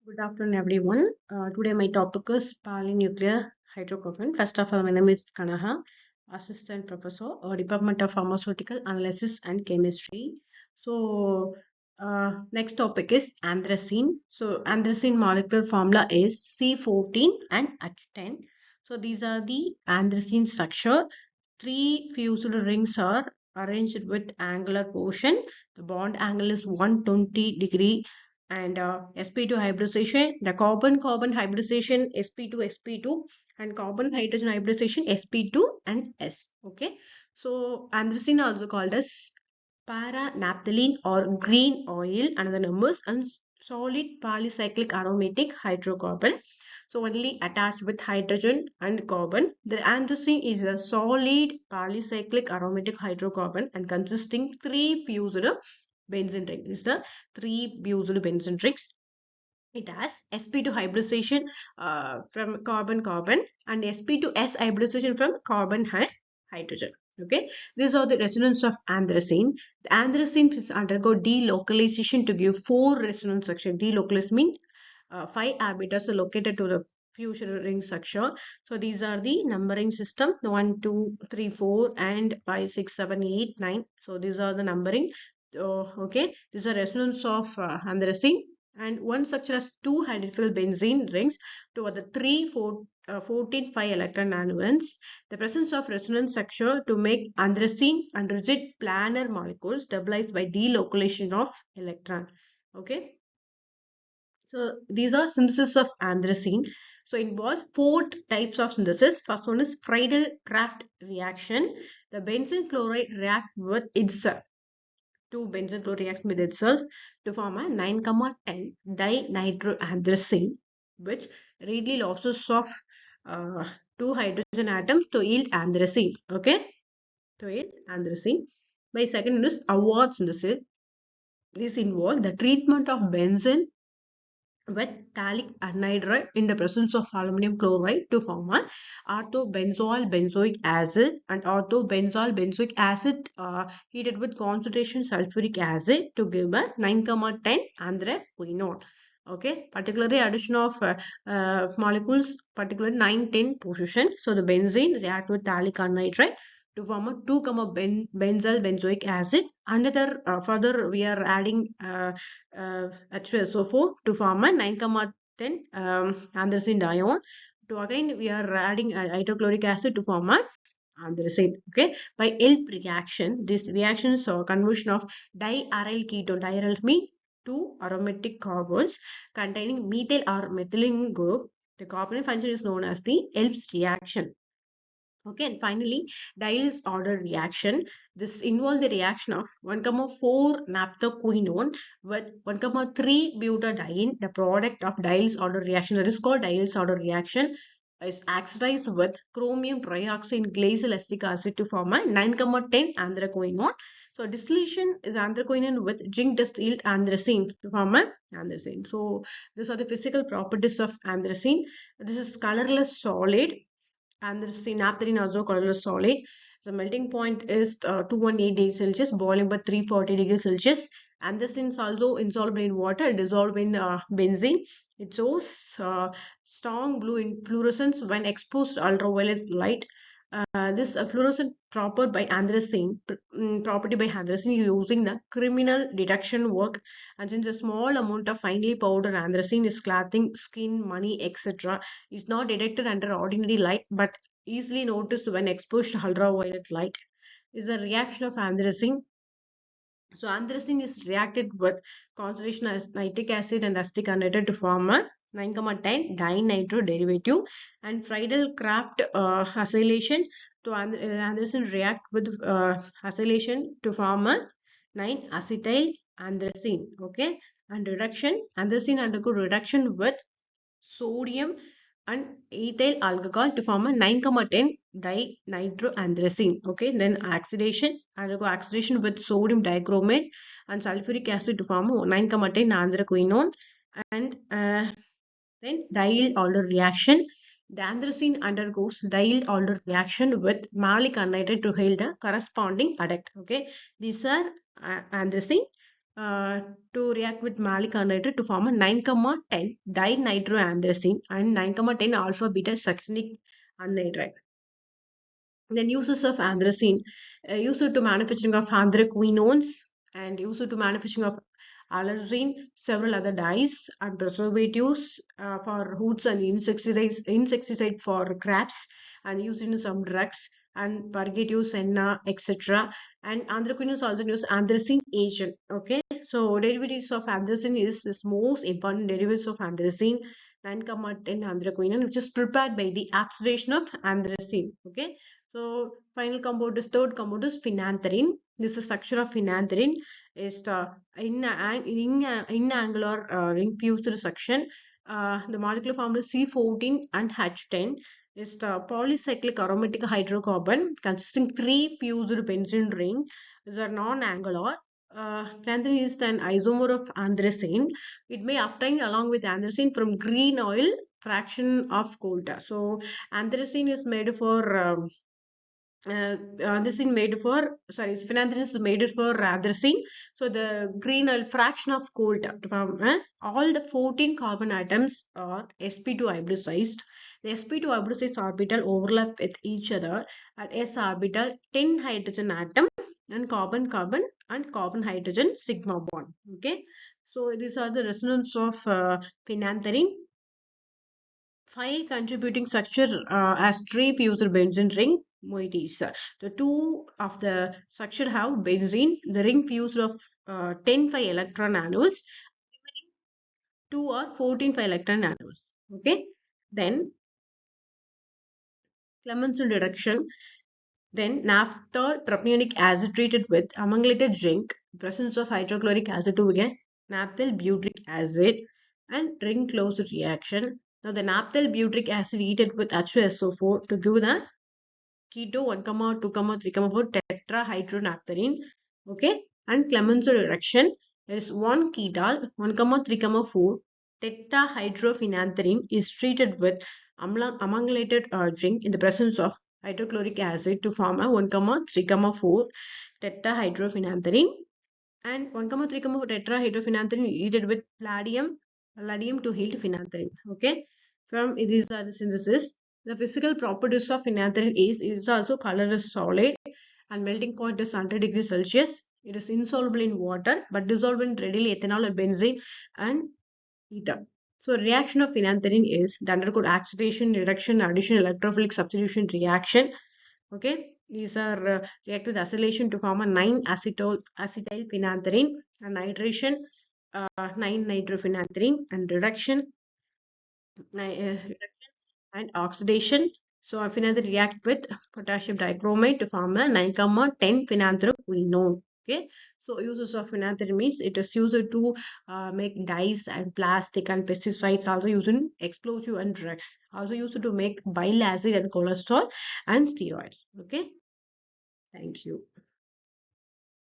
Good afternoon, everyone. Today, my topic is polynuclear hydrocarbon. First of all, my name is Kanaha, Assistant Professor, Department of Pharmaceutical Analysis and Chemistry. Next topic is anthracene. So, anthracene molecular formula is C14 and H10. So, these are the anthracene structure. Three fused rings are arranged with angular portion. The bond angle is 120 degree and sp2 hybridization, the carbon-carbon hybridization sp2 sp2 and carbon-hydrogen hybridization sp2 and s. Okay, so anthracene also called as para-naphthalene or green oil, another numbers, and solid polycyclic aromatic hydrocarbon. So only attached with hydrogen and carbon. The anthracene is a solid polycyclic aromatic hydrocarbon and consisting three fused benzene ring. Is the three benzene benzene rings. It has sp2 hybridization from carbon-carbon and sp2s hybridization from carbon and hydrogen. Okay, these are the resonance of anthracene. The anthracene is undergo delocalization to give four resonance sections. Delocalization means five habitats are located to the fusion ring structure. So these are the numbering system 1, 2, 3, 4 and 5, 6, 7, 8, 9. So these are the numbering. Okay, these are resonance of anthracene. And one structure has two hydroxyl benzene rings to other 3, 4, 14, 5 electron anomers. The presence of resonance structure to make anthracene and rigid planar molecules stabilized by delocalization of electron. Okay. So these are synthesis of anthracene. So involves four types of synthesis. First one is Friedel-Crafts reaction. The benzene chloride react with itself. Two benzene chloride reacts with itself to form a 9,10 dinitroanthracene, which readily losses of two hydrogen atoms to yield anthracene. Okay, to yield anthracene. By second one is Award synthesis. This involves the treatment of benzene with phthalic anhydride in the presence of aluminum chloride to form a orthobenzoyl benzoic acid and orthobenzoyl benzoic acid heated with concentration sulfuric acid to give a 9,10 anthraquinone. Okay, particularly addition of molecules, particularly 9, 10 position. So the benzene react with phthalic anhydride to form a 2, benzyl benzoic acid. Another further we are adding H2SO4 to form a 9,10 anthracene dione. To again we are adding hydrochloric acid to form a anthracene. Okay, by ELP reaction, this reaction is a conversion of diaryl ketone. Diaryl means two aromatic carbons containing methyl or methylene group. The carbonyl function is known as the ELPS reaction. Okay, and finally, Diels order reaction. This involves the reaction of 1,4 naphthoquinone with 1,3 butadiene. The product of Diels order reaction, that is called Diels order reaction, is oxidized with chromium trioxide glacial acetic acid to form a 9,10 anthraquinone. So distillation is anthraquinone with zinc dust yield anthracene to form a anthracene. So these are the physical properties of anthracene. This is colorless solid and the naphthalene also colorless solid. The melting point is 218 degrees Celsius, boiling by 340 degrees Celsius. And this is also insoluble in water, dissolved in benzene. It shows strong blue in fluorescence when exposed to ultraviolet light. This fluorescent property by anthracene using the criminal detection work, and since a small amount of finely powdered anthracene is clothing, skin, money, etc., is not detected under ordinary light but easily noticed when exposed to ultraviolet light. Is a reaction of anthracene. So anthracene is reacted with concentration as nitric acid and acetic anhydride to form a 9,10 dinitro derivative, and Friedel-Crafts acylation to anthracene react with acylation to form a 9-acetyl anthracene. Okay, and reduction, anthracene undergo reduction with sodium and ethyl alcohol to form a 9,10 dinitroanthracene. Okay, then oxidation, undergo oxidation with sodium dichromate and sulfuric acid to form a 9,10 anthraquinone, and then Diel-Alder reaction. The anthracene undergoes Diel-Alder reaction with malic anhydride to yield the corresponding adduct. Okay, these are anthracene. uh, to react with malic anhydride to form a 9,10 dinitroanthracene and 9,10 alpha beta succinic anhydride. Then uses of anthracene, used to manufacturing of anthraquinones and used to manufacturing of allergen, several other dyes and preservatives for hoods and insecticide for crabs and used in some drugs and purgatives, senna, etc. And anthraquinones also use anthracene agent. Okay, so derivatives of anthracene is most important derivatives of anthracene 9,10 anthraquinone, which is prepared by the oxidation of anthracene. Okay, so final compound is third compound is phenanthrene. This is structure of phenanthrene is the in angular ring fused section. The molecular formula C14 and H10 is the polycyclic aromatic hydrocarbon consisting three fused benzene ring. These are non-angular. Phenanthrene is an isomer of anthracene. It may obtain along with anthracene from green oil fraction of coal tar. So anthracene is made for this is made for phenanthrene is made for anthracene. So the green oil fraction of coal tar to form all the 14 carbon atoms are sp2 hybridized. The sp2 hybridized orbital overlap with each other at s orbital 10 hydrogen atom and carbon carbon and carbon hydrogen sigma bond. Okay, so these are the resonance of phenanthrene. Five contributing structure as three fused benzene ring moieties. The two of the structure have benzene, the ring fused of 10 5 electron anodes, two or 14 5 electron anodes. Okay, then Clemenceau reduction. Then naphtha propionic acid treated with ammoniated zinc, presence of hydrochloric acid to get naphthyl butyric acid and ring closed reaction. Now the naphthyl butyric acid heated with H2SO4 to give the keto 1, 2, 3, 4 tetrahydronaphthalene. Okay, and Clemenceau reaction is 1 ketol 1, 3, 4 tetrahydrophenanthrene is treated with ammoniated zinc in the presence of hydrochloric acid to form a 1, 3, 4 tetrahydrophenanthrene and 1, 3, 4 tetrahydrophenanthrene heated with palladium to yield phenanthrene. Okay, from these are the synthesis. The physical properties of phenanthrene is also colorless solid and melting point is 100 degrees Celsius. It is insoluble in water but dissolved in readily ethanol and benzene and ether. So reaction of phenanthrene is the undergoes oxidation, reduction, addition, electrophilic substitution reaction. Okay, these are react with acylation to form a 9-acetyl phenanthrene and nitration 9-nitrophenanthrene and reduction and oxidation. So phenanthrene react with potassium dichromate to form a 9,10 phenanthroquinone. Okay, so uses of phenanthrene means it is used to make dyes and plastic and pesticides, also used in explosive and drugs, also used to make bile acid and cholesterol and steroids. Okay, thank you.